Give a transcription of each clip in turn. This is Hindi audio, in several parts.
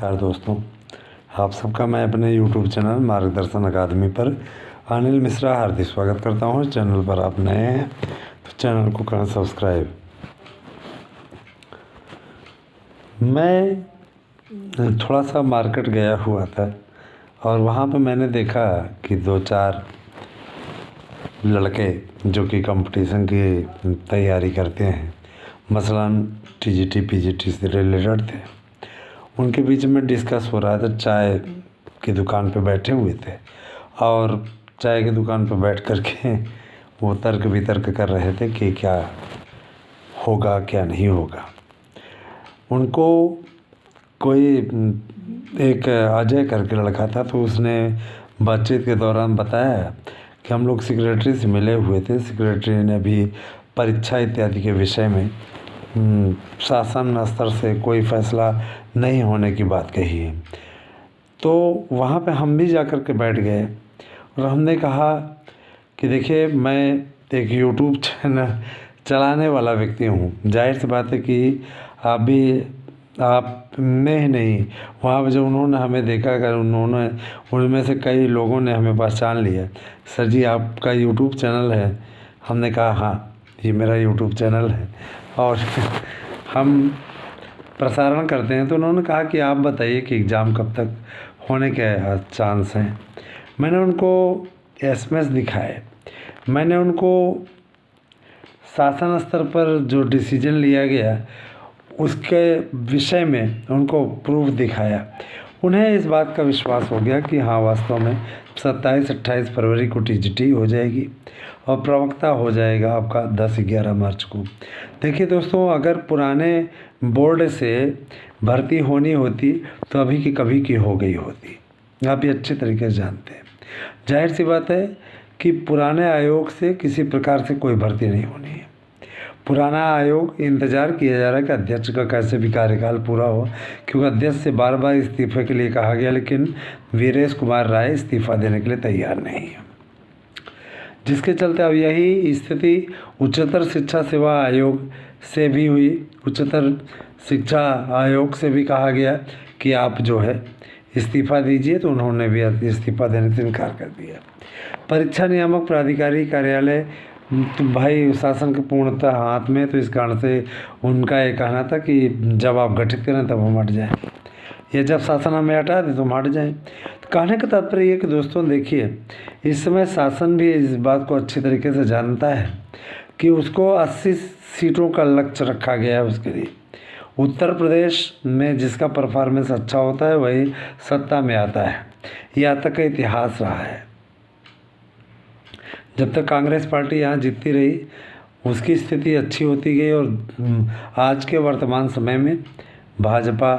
नमस्कार दोस्तों, आप सबका मैं अपने YouTube चैनल मार्गदर्शन अकादमी पर अनिल मिश्रा हार्दिक स्वागत करता हूँ। चैनल पर आप नए हैं तो चैनल को करें सब्सक्राइब। मैं थोड़ा सा मार्केट गया हुआ था और वहाँ पे मैंने देखा कि 2-4 लड़के जो कि कंपटीशन की तैयारी करते हैं, मसलन TGT PGT से रिलेटेड थे। उनके बीच में डिस्कस हो रहा था। चाय की दुकान पे बैठे हुए थे और चाय की दुकान पे बैठ कर के वो तर्क वितर्क कर रहे थे कि क्या होगा क्या नहीं होगा। उनको कोई एक अजय करके लड़का था, तो उसने बातचीत के दौरान बताया कि हम लोग सेक्रेटरी से मिले हुए थे। सेक्रेटरी ने भी परीक्षा इत्यादि के विषय में शासन स्तर से कोई फैसला नहीं होने की बात कही है। तो वहाँ पे हम भी जाकर के बैठ गए और हमने कहा कि देखिए, मैं एक YouTube चैनल चलाने वाला व्यक्ति हूँ। जाहिर सी बात है कि आप में ही नहीं, वहाँ पे जो उन्होंने हमें देखा कर उनमें से कई लोगों ने हमें पहचान लिया। सर जी, आपका YouTube चैनल है? हमने कहा हाँ, ये मेरा YouTube चैनल है और हम प्रसारण करते हैं। तो उन्होंने कहा कि आप बताइए कि एग्ज़ाम कब तक होने के चांस हैं। मैंने उनको SMS दिखाए, मैंने उनको शासन स्तर पर जो डिसीजन लिया गया उसके विषय में उनको प्रूफ दिखाया। उन्हें इस बात का विश्वास हो गया कि हाँ, वास्तव में 27-28 फरवरी को TGT हो जाएगी और प्रवक्ता हो जाएगा आपका 10-11 मार्च को। देखिए दोस्तों, अगर पुराने बोर्ड से भर्ती होनी होती तो अभी की कभी की हो गई होती। आप ये अच्छे तरीके से जानते हैं। जाहिर सी बात है कि पुराने आयोग से किसी प्रकार से कोई भर्ती नहीं होनी है। पुराना आयोग इंतज़ार किया जा रहा है कि अध्यक्ष का कैसे भी कार्यकाल पूरा हो, क्योंकि अध्यक्ष से बार बार इस्तीफे के लिए कहा गया, लेकिन वीरेश कुमार राय इस्तीफा देने के लिए तैयार नहीं है। जिसके चलते अब यही स्थिति उच्चतर शिक्षा सेवा आयोग से भी हुई। उच्चतर शिक्षा आयोग से भी कहा गया कि आप जो है इस्तीफा दीजिए, तो उन्होंने भी इस्तीफा देने से इनकार कर दिया। परीक्षा नियामक प्राधिकारी कार्यालय तो भाई शासन के पूर्णतः हाथ में, तो इस कारण से उनका ये कहना था कि जब आप गठित करें तब हम हट जाएं, या जब शासन हमें हटा दे तो हम हट जाएं। तो कहने का तात्पर्य ये कि दोस्तों देखिए, इस समय शासन भी इस बात को अच्छी तरीके से जानता है कि उसको 80 सीटों का लक्ष्य रखा गया है उसके लिए। उत्तर प्रदेश में जिसका परफॉर्मेंस अच्छा होता है वही सत्ता में आता है। यह आज तक का इतिहास रहा है। जब तक कांग्रेस पार्टी यहाँ जीतती रही उसकी स्थिति अच्छी होती गई, और आज के वर्तमान समय में भाजपा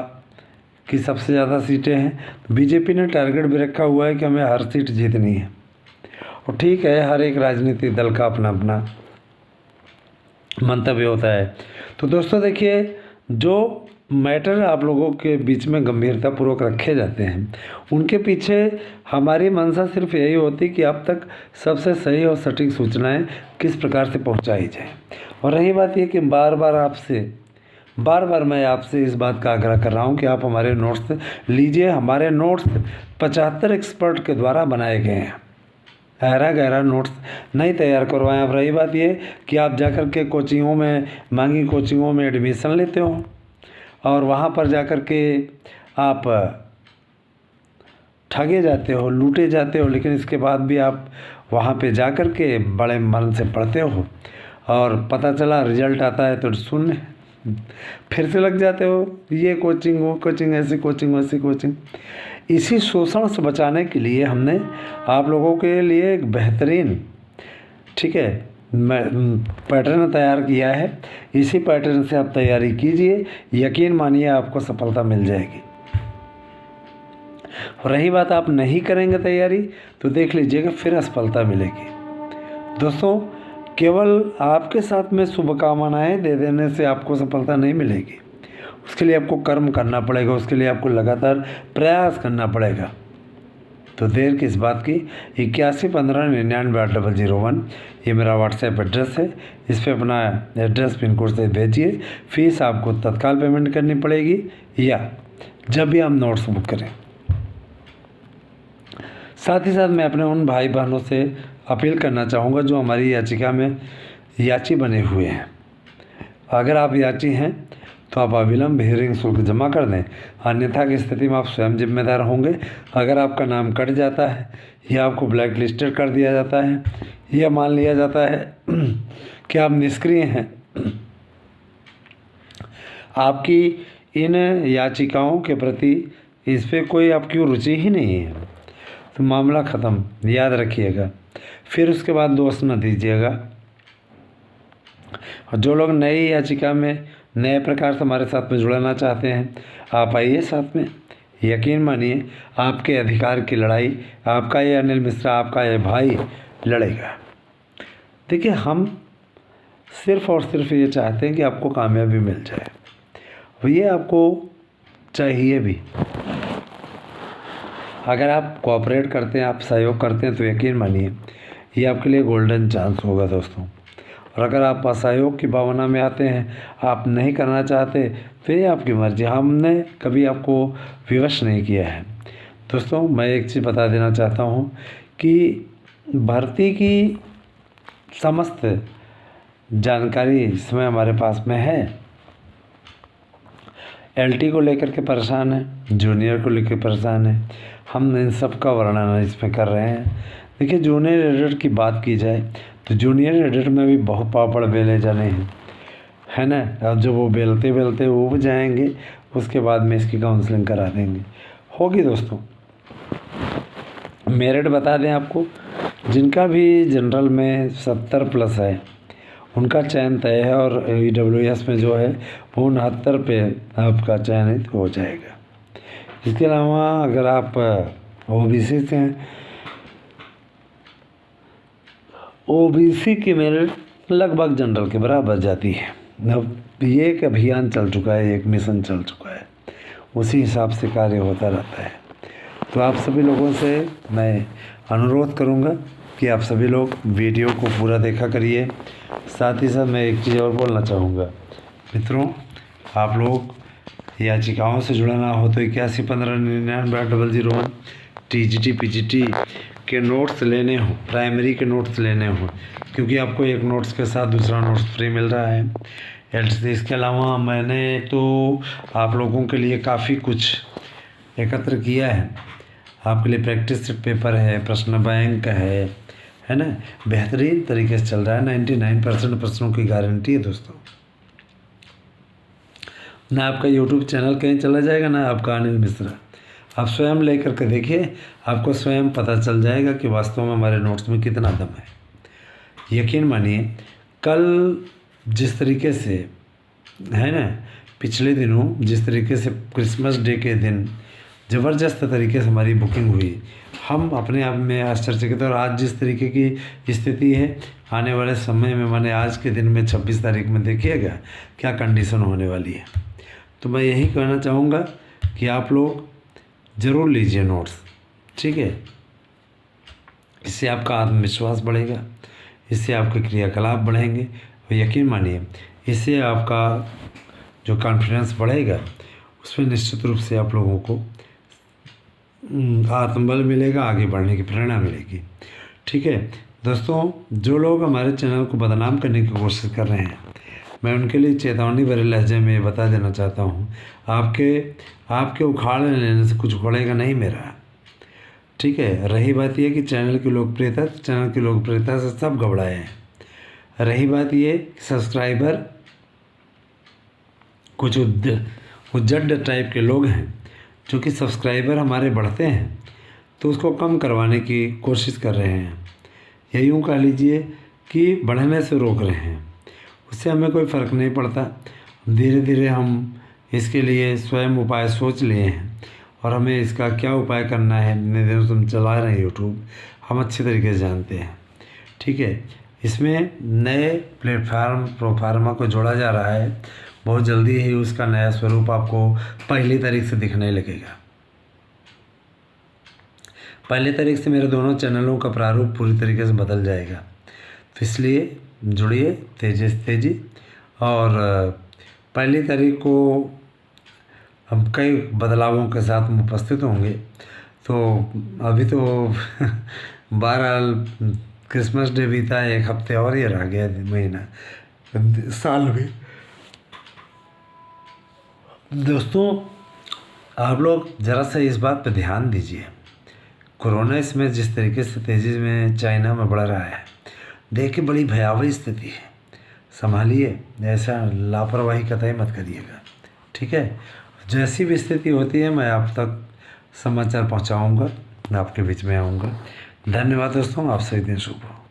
की सबसे ज़्यादा सीटें हैं। तो बीजेपी ने टारगेट भी रखा हुआ है कि हमें हर सीट जीतनी है। और ठीक है, हर एक राजनीतिक दल का अपना अपना मंतव्य होता है। तो दोस्तों देखिए, जो मैटर आप लोगों के बीच में गंभीरतापूर्वक रखे जाते हैं उनके पीछे हमारी मंशा सिर्फ यही होती कि अब तक सबसे सही और सटीक सूचनाएं किस प्रकार से पहुंचाई जाए। और रही बात ये कि बार बार मैं आपसे इस बात का आग्रह कर रहा हूं कि आप हमारे नोट्स लीजिए। हमारे नोट्स 75 एक्सपर्ट के द्वारा बनाए गए हैं। गहरा नोट्स नहीं तैयार करवाएं। अब रही बात ये कि आप जाकर के कोचिंगों में, महंगी कोचिंगों में एडमिशन लेते हो और वहाँ पर जाकर के आप ठगे जाते हो, लूटे जाते हो, लेकिन इसके बाद भी आप वहाँ पे जाकर के बड़े मन से पढ़ते हो और पता चला रिजल्ट आता है तो शून्य, फिर से लग जाते हो। ये कोचिंग, वो कोचिंग, ऐसी कोचिंग, वैसी कोचिंग। इसी शोषण से बचाने के लिए हमने आप लोगों के लिए एक बेहतरीन, ठीक है, पैटर्न तैयार किया है। इसी पैटर्न से आप तैयारी कीजिए, यकीन मानिए आपको सफलता मिल जाएगी। रही बात आप नहीं करेंगे तैयारी तो देख लीजिएगा फिर असफलता मिलेगी। दोस्तों, केवल आपके साथ में शुभकामनाएं दे देने से आपको सफलता नहीं मिलेगी। उसके लिए आपको कर्म करना पड़ेगा, उसके लिए आपको लगातार प्रयास करना पड़ेगा। तो देर किस बात की। 8115998001 ये मेरा व्हाट्सएप एड्रेस है। इस पर अपना एड्रेस पिन कोड से भेजिए। फीस आपको तत्काल पेमेंट करनी पड़ेगी या जब भी आप नोट्स बुक करें। साथ ही साथ मैं अपने उन भाई बहनों से अपील करना चाहूँगा जो हमारी याचिका में याची बने हुए हैं। अगर आप याची हैं तो आप अविलंब हियरिंग शुल्क जमा कर दें, अन्यथा की स्थिति में आप स्वयं जिम्मेदार होंगे। अगर आपका नाम कट जाता है या आपको ब्लैक लिस्टेड कर दिया जाता है या मान लिया जाता है कि आप निष्क्रिय हैं, आपकी इन याचिकाओं के प्रति इस पर कोई आपकी रुचि ही नहीं है, तो मामला ख़त्म, याद रखिएगा। फिर उसके बाद दोष न दीजिएगा। और जो लोग नई याचिका में नए प्रकार से हमारे साथ में जुड़ना चाहते हैं, आप आइए साथ में। यकीन मानिए आपके अधिकार की लड़ाई आपका ये अनिल मिश्रा, आपका ये भाई लड़ेगा। देखिए, हम सिर्फ़ और सिर्फ ये चाहते हैं कि आपको कामयाबी मिल जाए, और ये आपको चाहिए भी। अगर आप कोऑपरेट करते हैं, आप सहयोग करते हैं, तो यकीन मानिए ये आपके लिए गोल्डन चांस होगा दोस्तों। और अगर आप असहयोग की भावना में आते हैं, आप नहीं करना चाहते, तो ये आपकी मर्ज़ी, हमने कभी आपको विवश नहीं किया है। दोस्तों, मैं एक चीज़ बता देना चाहता हूँ कि भर्ती की समस्त जानकारी इस समय हमारे पास में है। एलटी को लेकर के परेशान है, जूनियर को लेकर परेशान है, हम इन सब का वर्णन इसमें कर रहे हैं। देखिए, जूनियर एडिटर की बात की जाए तो जूनियर एडिटर में भी बहुत पापड़ बेले जाने हैं, है ना। अब जब वो बेलते बेलते उब जाएंगे, उसके बाद में इसकी काउंसलिंग करा देंगे, होगी दोस्तों। मेरिट बता दें आपको, जिनका भी जनरल में 70+ है उनका चयन तय है, और EWS में जो है वो 69 पे आपका चयनित हो जाएगा। इसके अलावा अगर आप OBC से हैं, OBC की मेरिट लगभग जनरल के बराबर जाती है। अब ये एक अभियान चल चुका है, एक मिशन चल चुका है, उसी हिसाब से कार्य होता रहता है। तो आप सभी लोगों से मैं अनुरोध करूंगा कि आप सभी लोग वीडियो को पूरा देखा करिए। साथ ही साथ मैं एक चीज़ और बोलना चाहूँगा मित्रों, आप लोग याचिकाओं से जुड़ना हो तो 8115998001 TGT PGT के नोट्स लेने हो, प्राइमरी के नोट्स लेने हो, क्योंकि आपको एक नोट्स के साथ दूसरा नोट्स फ्री मिल रहा है। इसके अलावा मैंने तो आप लोगों के लिए काफ़ी कुछ एकत्र किया है। आपके लिए प्रैक्टिस पेपर है, प्रश्न बैंक है ना, बेहतरीन तरीके से चल रहा है। 99% प्रश्नों की गारंटी है दोस्तों। ना आपका यूट्यूब चैनल कहीं चला जाएगा, ना आपका अनिल मिश्रा। आप स्वयं लेकर के देखिए, आपको स्वयं पता चल जाएगा कि वास्तव में हमारे नोट्स में कितना दम है। यकीन मानिए, कल जिस तरीके से है ना, पिछले दिनों जिस तरीके से क्रिसमस डे के दिन ज़बरदस्त तरीके से हमारी बुकिंग हुई, हम अपने आप में आश्चर्यचकित। और आज जिस तरीके की स्थिति है, आने वाले समय में, माने आज के दिन में 26 तारीख में देखिएगा क्या कंडीशन होने वाली है। तो मैं यही कहना चाहूँगा कि आप लोग ज़रूर लीजिए नोट्स, ठीक है। इससे आपका आत्मविश्वास बढ़ेगा, इससे आपके क्रियाकलाप बढ़ेंगे, और यकीन मानिए इससे आपका जो कॉन्फिडेंस बढ़ेगा, उसमें निश्चित रूप से आप लोगों को आत्मबल मिलेगा, आगे बढ़ने की प्रेरणा मिलेगी, ठीक है दोस्तों। जो लोग हमारे चैनल को बदनाम करने की कोशिश कर रहे हैं, मैं उनके लिए चेतावनी भरे लहजे में बता देना चाहता हूँ, आपके उखाड़ लेने से कुछ उखड़ेगा नहीं मेरा, ठीक है। रही बात यह कि चैनल की लोकप्रियता से सब घबराए हैं। रही बात ये सब्सक्राइबर कुछ उज्जड टाइप के लोग हैं, जो कि सब्सक्राइबर हमारे बढ़ते हैं तो उसको कम करवाने की कोशिश कर रहे हैं, या यूँ कह लीजिए कि बढ़ने से रोक रहे हैं। उससे हमें कोई फ़र्क नहीं पड़ता। धीरे धीरे हम इसके लिए स्वयं उपाय सोच लिए हैं, और हमें इसका क्या उपाय करना है, इतने दिनों से हम चला रहे हैं यूट्यूब, हम अच्छे तरीके से जानते हैं, ठीक है। इसमें नए प्लेटफार्म प्रोफार्मा को जोड़ा जा रहा है। बहुत जल्दी ही उसका नया स्वरूप आपको 1 तारीख से दिखने लगेगा। 1 तारीख से मेरे दोनों चैनलों का प्रारूप पूरी तरीके से बदल जाएगा। तो इसलिए जुड़िए तेजी से तेजी। और 1 तारीख को हम कई बदलावों के साथ हम उपस्थित होंगे। तो अभी तो बहरहाल क्रिसमस डे बीता, एक हफ्ते और ये रह गया महीना, साल भी। दोस्तों, आप लोग ज़रा सा इस बात पे ध्यान दीजिए, कोरोना इसमें जिस तरीके से तेज़ी में चाइना में बढ़ रहा है, देख के बड़ी भयावह स्थिति है। संभालिए, ऐसा लापरवाही कतई मत करिएगा, ठीक है। जैसी भी स्थिति होती है मैं आप तक समाचार पहुंचाऊंगा, मैं आपके बीच में आऊँगा। धन्यवाद दोस्तों, आप सभी दिन शुभ हो।